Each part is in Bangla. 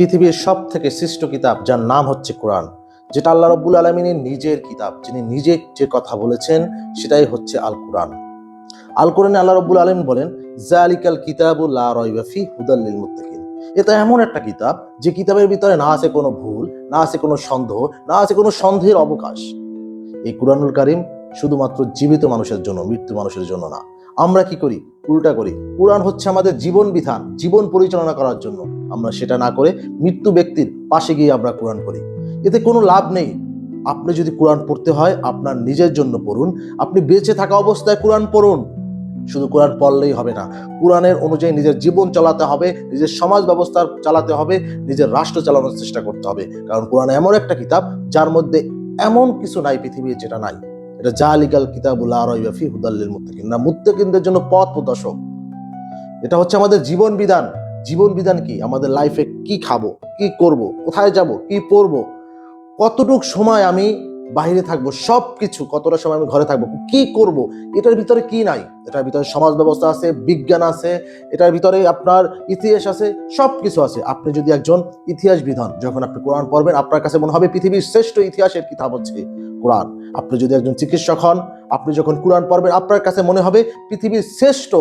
পৃথিবীর সব থেকে শ্রেষ্ঠ কিতাব যার নাম হচ্ছে কোরআন, যেটা আল্লাহ রাব্বুল আলামিনের নিজের কিতাব, যিনি নিজে যে কথা বলেছেন সেটাই হচ্ছে আল কোরআন। আল কোরআনে আল্লাহ রাব্বুল আলামিন বলেন, যালিকাল কিতাবু লা রাইবা ফি হুদাল লিল মুত্তাকিন। এটা এমন একটা কিতাব যে কিতাবের ভিতরে না আছে কোনো ভুল, না আছে কোনো সন্দেহ, না আছে কোনো সন্দেহের অবকাশ। এই কুরআনুল কারীম শুধুমাত্র জীবিত মানুষের জন্য, মৃত্যু মানুষের জন্য না। আমরা কি করি? উল্টা করি। কোরআন হচ্ছে আমাদের জীবন বিধান, জীবন পরিচালনা করার জন্য। আমরা সেটা না করে মৃত্যু ব্যক্তির পাশে গিয়ে আমরা কোরআন পড়ি। এতে কোনো লাভ নেই। আপনি যদি কোরআন পড়তে হয় আপনার নিজের জন্য পড়ুন। আপনি বেঁচে থাকা অবস্থায় কোরআন পড়ুন। শুধু কোরআন পড়লেই হবে না, কোরআনের অনুযায়ী নিজের জীবন চালাতে হবে, নিজের সমাজ ব্যবস্থা চালাতে হবে, নিজের রাষ্ট্র চালানোর চেষ্টা করতে হবে। কারণ কোরআন এমন একটা কিতাব যার মধ্যে এমন কিছু নাই পৃথিবীর যেটা নাই। এটা জালিকাল কিতাবুল লা রাইবা ফি হুদাল লিল মুত্তাকিন, না মুত্তাকিনদের জন্য পথ প্রদর্শক। এটা হচ্ছে আমাদের জীবন বিধান। জীবন বিধান কি? আমাদের লাইফে কি খাবো, কি করব, কোথায় যাব, কি পড়বো, কতটুক সময় আমি বাইরে থাকবো, সবকিছু, কতটা সময় আমি ঘরে থাকবো, কি করব, এটার ভিতরে কি নাই? এটার ভিতরে সমাজ ব্যবস্থা আছে, বিজ্ঞান আছে, এটার ভিতরে আপনার ইতিহাস আছে, সবকিছু আছে। আপনি যদি একজন ইতিহাসবিদ হন, যখন আপনি কোরআন পড়বেন আপনার কাছে মনে হবে পৃথিবীর শ্রেষ্ঠ ইতিহাসের কিতাব হচ্ছে কোরআন। আপনি যদি একজন চিকিৎসক হন, আপনি যখন কোরআন পড়বেন আপনার কাছে মনে হবে পৃথিবীর শ্রেষ্ঠ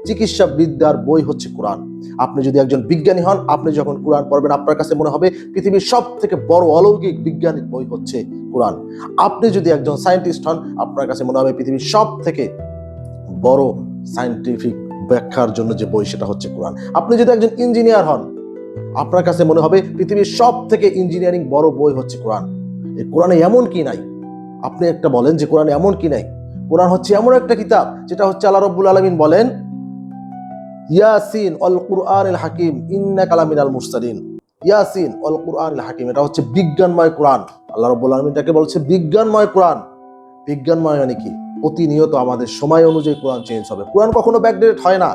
চিকিৎসা বিদ্যার বই হচ্ছে কোরআন। আপনি যদি একজন বিজ্ঞানী হন, আপনি যখন কোরআন পড়বেন আপনার কাছে মনে হবে পৃথিবীর সব থেকে বড় অলৌকিক বিজ্ঞানিক বই হচ্ছে কোরআন। আপনি যদি একজন সায়েন্টিস্ট হন, আপনার কাছে মনে হবে পৃথিবীর সব থেকে বড় সায়েন্টিফিক ব্যাখ্যার জন্য যে বই সেটা হচ্ছে কোরআন। আপনি যদি একজন ইঞ্জিনিয়ার হন, আপনার কাছে মনে হবে পৃথিবীর সব থেকে ইঞ্জিনিয়ারিং বড় বই হচ্ছে কোরআন। এই কোরআনে এমন কি নাই? আপনি একটা বলেন যে কোরআনে এমন কি নাই? কোরআন হচ্ছে এমন একটা কিতাব যেটা হচ্ছে আল্লাহ রাব্বুল আলামিন বলেন, ইয়াসিন অল কুরআনিল হাকিম ইন্নাকা লামিনাল মুরসালিন। ইয়াসিন অল কুরআনিল হাকিম, এটা হচ্ছে বিজ্ঞানময় কোরআন। আল্লাহ রাব্বুল আলামিন এটাকে বলছে বিজ্ঞানময় কোরআন। বিজ্ঞানময় মানে কি? প্রতিনিয়ত আমাদের সময় অনুযায়ী কোরআন চেঞ্জ হবে। কোরআন কখনো ব্যাকডেট হয় না।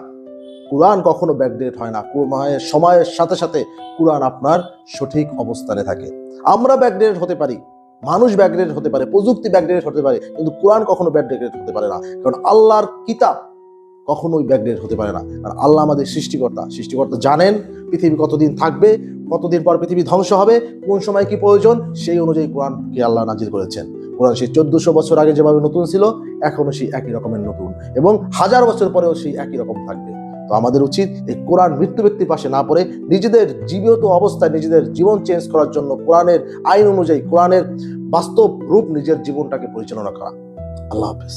কোরআন কখনো ব্যাকডেট হয় না। সময়ের সাথে সাথে কোরআন আপনার সঠিক অবস্থানে থাকে। আমরা ব্যাকডেট হতে পারি, মানুষ ব্যাকডেট হতে পারে, প্রযুক্তি ব্যাকডেট হতে পারে, কিন্তু কোরআন কখনো ব্যাকডেট হতে পারে না। কারণ আল্লাহর কিতাব কখনোই ব্যাকডেট হতে পারে না। কারণ আল্লাহ আমাদের সৃষ্টিকর্তা। সৃষ্টিকর্তা জানেন পৃথিবী কতদিন থাকবে, কতদিন পর পৃথিবী ধ্বংস হবে, কোন সময় কি প্রয়োজন, সেই অনুযায়ী কোরআনকে আল্লাহ নাজিল করেছেন। কোরআন সেই 1400 বছর আগে যেভাবে নতুন ছিল, এখনো সেই একই রকমের নতুন, এবং 1000 বছর পরেও সেই একই রকম থাকবে। তো আমাদের উচিত এই কোরআন মৃত্যু ব্যক্তির পাশে না পড়ে নিজেদের জীবিত অবস্থায় নিজেদের জীবন চেঞ্জ করার জন্য কোরআনের আইন অনুযায়ী, কোরআনের বাস্তব রূপ নিজের জীবনটাকে পরিচালনা করা। আল্লাহ হাফেজ।